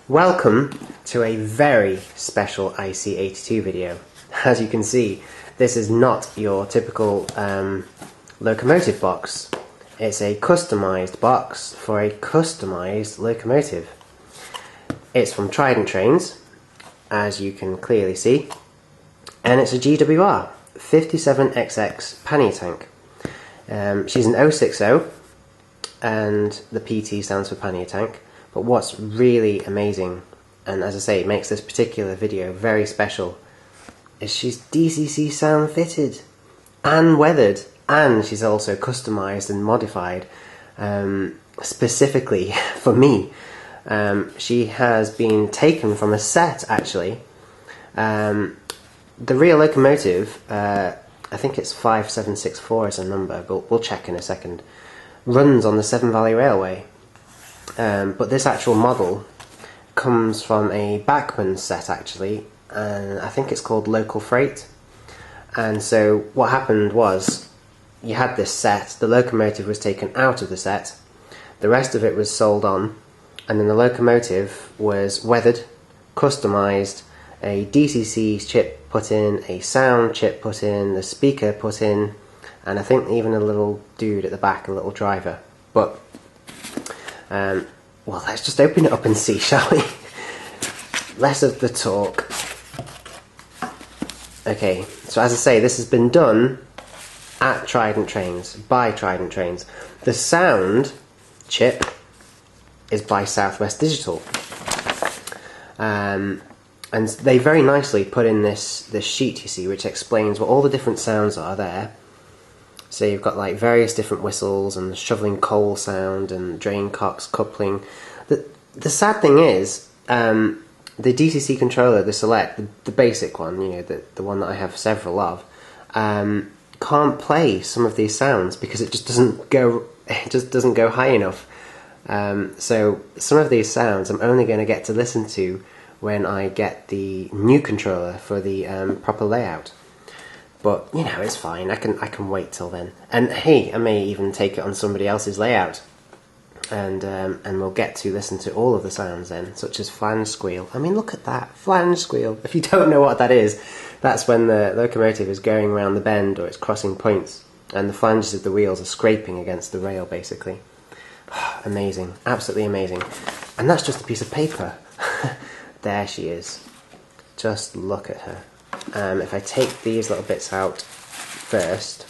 Welcome to a very special IC82 video. As you can see, this is not your typical locomotive box. It's a customized box for a customized locomotive. It's from Trident Trains, as you can clearly see, and it's a GWR 57XX Pannier tank. She's an 060, and the PT stands for Pannier tank. But what's really amazing, and as I say, it makes this particular video very special, is she's DCC Sound fitted and weathered, and she's also customized and modified specifically for me. She has been taken from a set, actually. The real locomotive, I think it's 5764 as a number, but we'll check in a second, runs on the Severn Valley Railway. But this actual model comes from a Bachmann set, actually, and I think it's called Local Freight. And so what happened was, you had this set, the locomotive was taken out of the set, the rest of it was sold on, and then the locomotive was weathered, customised, a DCC chip put in, a sound chip put in, the speaker put in, and I think even a little dude at the back, a little driver. But well, let's just open it up and see, shall we? Less of the talk. Okay, so as I say, this has been done at Trident Trains, by Trident Trains. The sound chip is by Southwest Digital. And they very nicely put in this sheet, you see, which explains what all the different sounds are there. So you've got like various different whistles and shoveling coal sound and drain cocks coupling. The sad thing is, the DCC controller, the Select, the basic one, you know, the one that I have several of, can't play some of these sounds because it just doesn't go high enough. So some of these sounds I'm only going to get to listen to when I get the new controller for the proper layout. But you know, it's fine. I can wait till then. And hey, I may even take it on somebody else's layout, and we'll get to listen to all of the sounds then, such as flange squeal. I mean, look at that flange squeal. If you don't know what that is, that's when the locomotive is going around the bend or it's crossing points, and the flanges of the wheels are scraping against the rail, basically. Amazing, absolutely amazing. And that's just a piece of paper. There she is. Just look at her. If I take these little bits out first,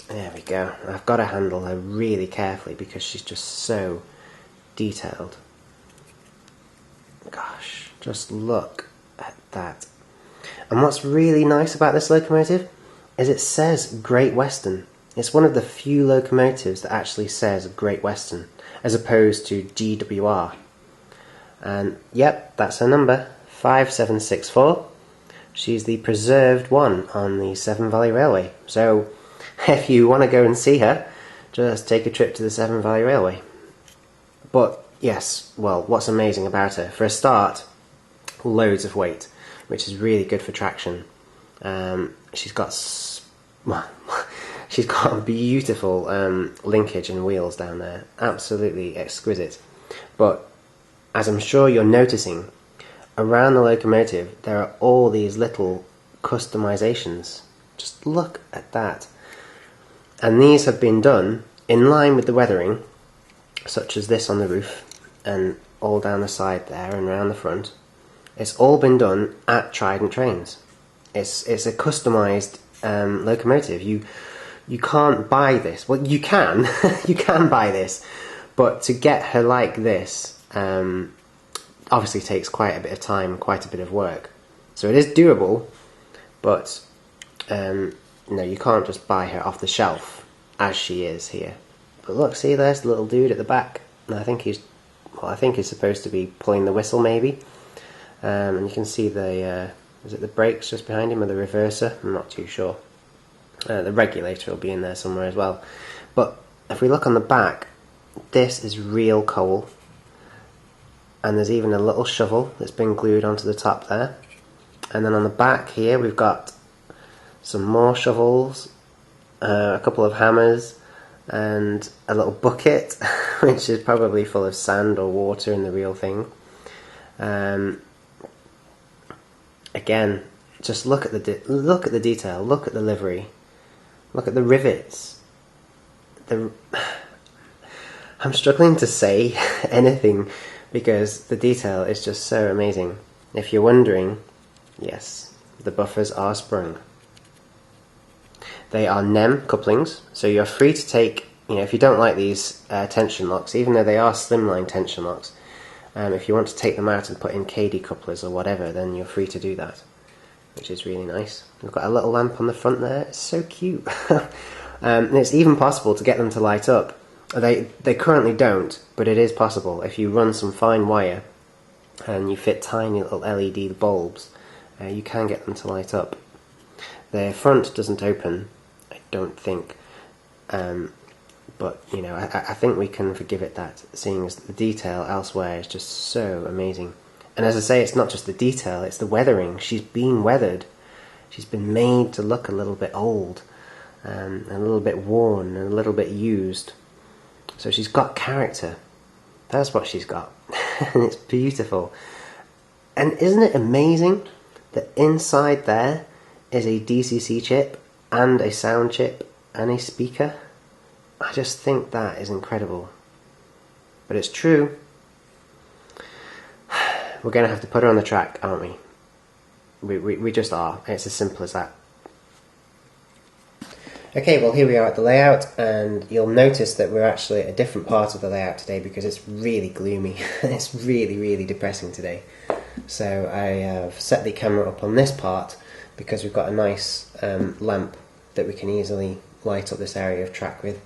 there we go. I've got to handle her really carefully because she's just so detailed. Gosh, just look at that. And what's really nice about this locomotive is it says Great Western. It's one of the few locomotives that actually says Great Western, as opposed to GWR. And yep, that's her number. 5764. She's the preserved one on the Severn Valley Railway. So if you want to go and see her, just take a trip to the Severn Valley Railway. But yes, well, what's amazing about her? For a start, loads of weight, which is really good for traction. She's got beautiful linkage and wheels down there. Absolutely exquisite. But as I'm sure you're noticing, around the locomotive there are all these little customizations. Just look at that. And these have been done in line with the weathering, such as this on the roof and all down the side there and around the front. It's all been done at Trident Trains. It's a customized locomotive. You can't buy this. Well, you can. You can buy this, but to get her like this obviously takes quite a bit of time, quite a bit of work. So it is doable, but no, you can't just buy her off the shelf as she is here. But look, see, there's the little dude at the back, and I think he's supposed to be pulling the whistle, maybe. And you can see the is it the brakes just behind him, or the reverser? I'm not too sure. The regulator will be in there somewhere as well. But if we look on the back, this is real coal. And there's even a little shovel that's been glued onto the top there. And then on the back here we've got some more shovels, a couple of hammers, and a little bucket which is probably full of sand or water in the real thing. Again, just look at the detail, look at the livery, look at the rivets. I'm struggling to say anything because the detail is just so amazing. If you're wondering, yes, the buffers are sprung. They are NEM couplings, so you're free to take, if you don't like these tension locks, even though they are slimline tension locks, if you want to take them out and put in KD couplers or whatever, then you're free to do that, which is really nice. We've got a little lamp on the front there, it's so cute. And it's even possible to get them to light up. They currently don't, but it is possible. If you run some fine wire and you fit tiny little LED bulbs, you can get them to light up. The front doesn't open, I don't think, but I think we can forgive it that, seeing as the detail elsewhere is just so amazing. And as I say, it's not just the detail, it's the weathering. She's been weathered. She's been made to look a little bit old, and a little bit worn, and a little bit used. So she's got character. That's what she's got. And it's beautiful. And isn't it amazing that inside there is a DCC chip and a sound chip and a speaker? I just think that is incredible. But it's true. We're going to have to put her on the track, aren't we? We just are. It's as simple as that. Okay, well here we are at the layout, and you'll notice that we're actually at a different part of the layout today because it's really gloomy. It's really, really depressing today. So I have set the camera up on this part because we've got a nice lamp that we can easily light up this area of track with.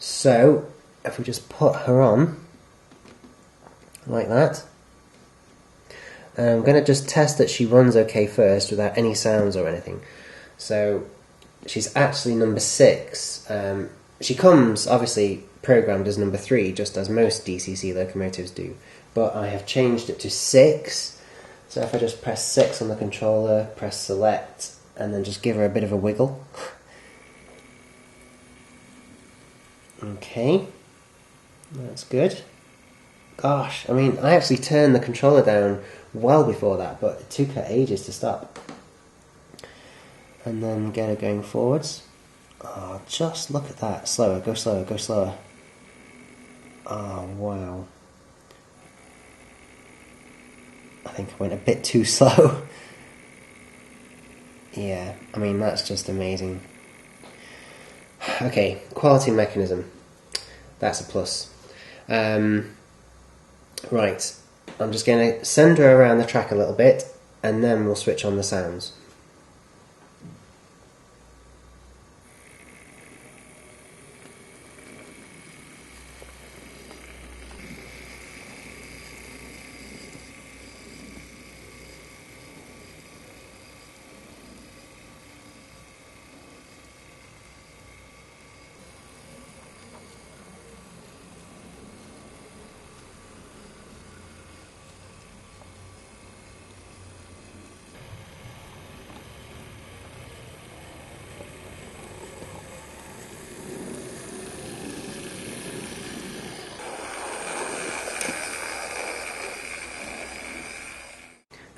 So if we just put her on like that, I'm going to just test that she runs okay first without any sounds or anything. So she's actually number 6. She comes obviously programmed as number 3, just as most DCC locomotives do, but I have changed it to 6. So if I just press 6 on the controller, press select, and then just give her a bit of a wiggle. Okay, that's good. Gosh, I mean, I actually turned the controller down well before that, but it took her ages to stop. And then get her going forwards. Oh, just look at that. Slower, go slower, go slower. Oh, wow. I think I went a bit too slow. Yeah, I mean, that's just amazing. Okay, quality mechanism. That's a plus. Right, I'm just going to send her around the track a little bit, and then we'll switch on the sounds.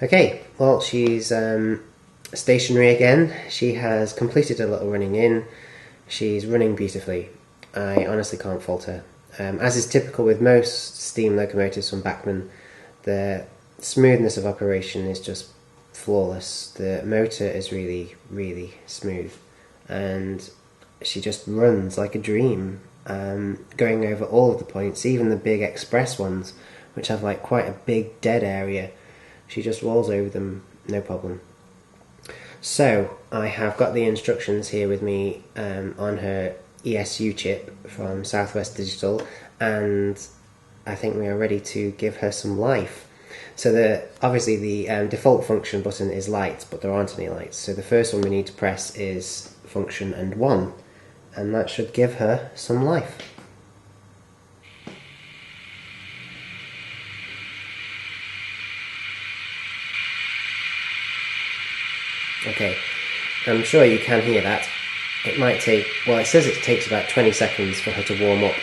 Okay, well, she's stationary again. She has completed a little running in. She's running beautifully. I honestly can't fault her. As is typical with most steam locomotives from Bachmann, the smoothness of operation is just flawless. The motor is really, really smooth, and she just runs like a dream, going over all of the points, even the big express ones, which have like quite a big dead area. She just rolls over them, no problem. So, I have got the instructions here with me on her ESU chip from Southwest Digital, and I think we are ready to give her some life. So obviously the default function button is light, but there aren't any lights. So the first one we need to press is function and 1, and that should give her some life. Okay, I'm sure you can hear that. It might take, well, it says it takes about 20 seconds for her to warm up.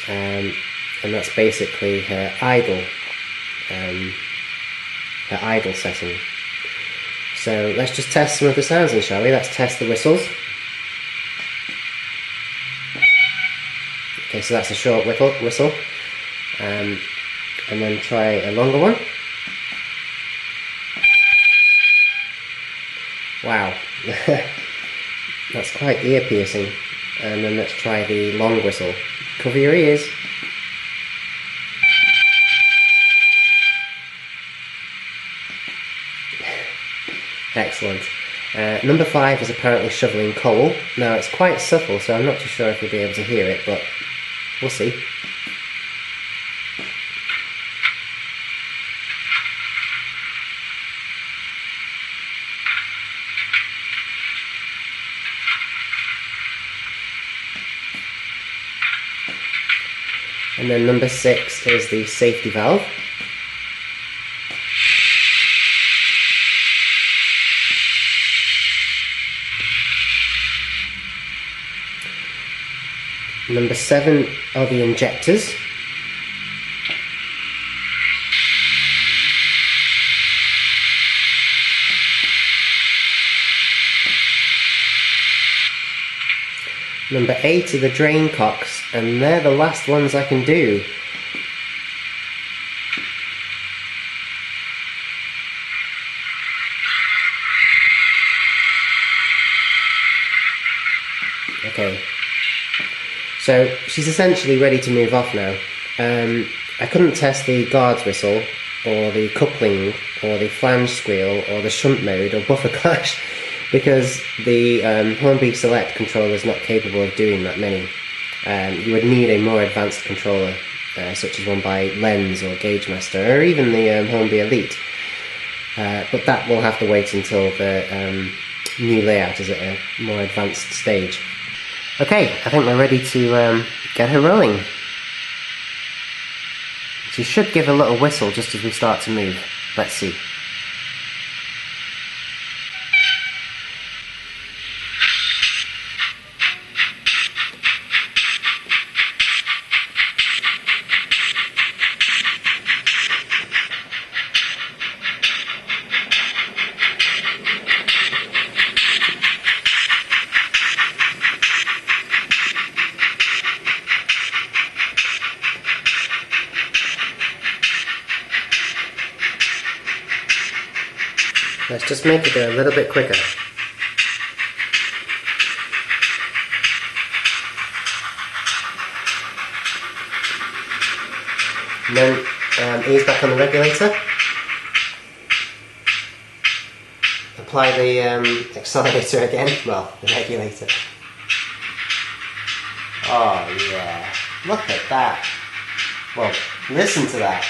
and that's basically her idle setting. So let's just test some of the sounds then, shall we? Let's test the whistles. Okay, so that's a short whistle, and then try a longer one. Wow, that's quite ear-piercing. And then let's try the long whistle. Cover your ears. Excellent. Number 5 is apparently shoveling coal. Now it's quite subtle, so I'm not too sure if you'll be able to hear it, but we'll see. And then number 6 is the safety valve. Number 7 are the injectors. Number 8 are the drain cocks, and they're the last ones I can do. Okay, so she's essentially ready to move off now. I couldn't test the guard's whistle, or the coupling, or the flange squeal, or the shunt mode, or buffer clash, because the Hornby Select controller is not capable of doing that many. You would need a more advanced controller, such as one by Lens or Gauge Master, or even the Hornby Elite. But that will have to wait until the new layout is at a more advanced stage. Okay, I think we're ready to get her rolling. She should give a little whistle just as we start to move. Let's see. Let's just make it go a little bit quicker. And then ease back on the regulator. Apply the accelerator again. Well, the regulator. Oh yeah, look at that. Well, listen to that.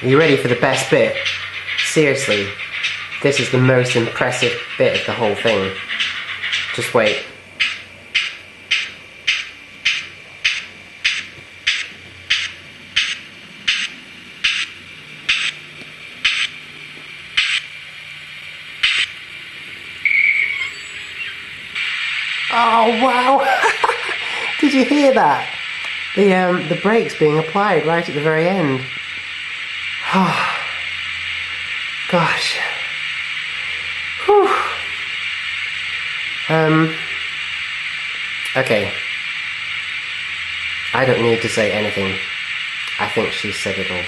Are you ready for the best bit? Seriously, this is the most impressive bit of the whole thing. Just wait. Oh wow! Did you hear that? The brakes being applied right at the very end. Oh, gosh. Whew. Okay. I don't need to say anything. I think she said it all.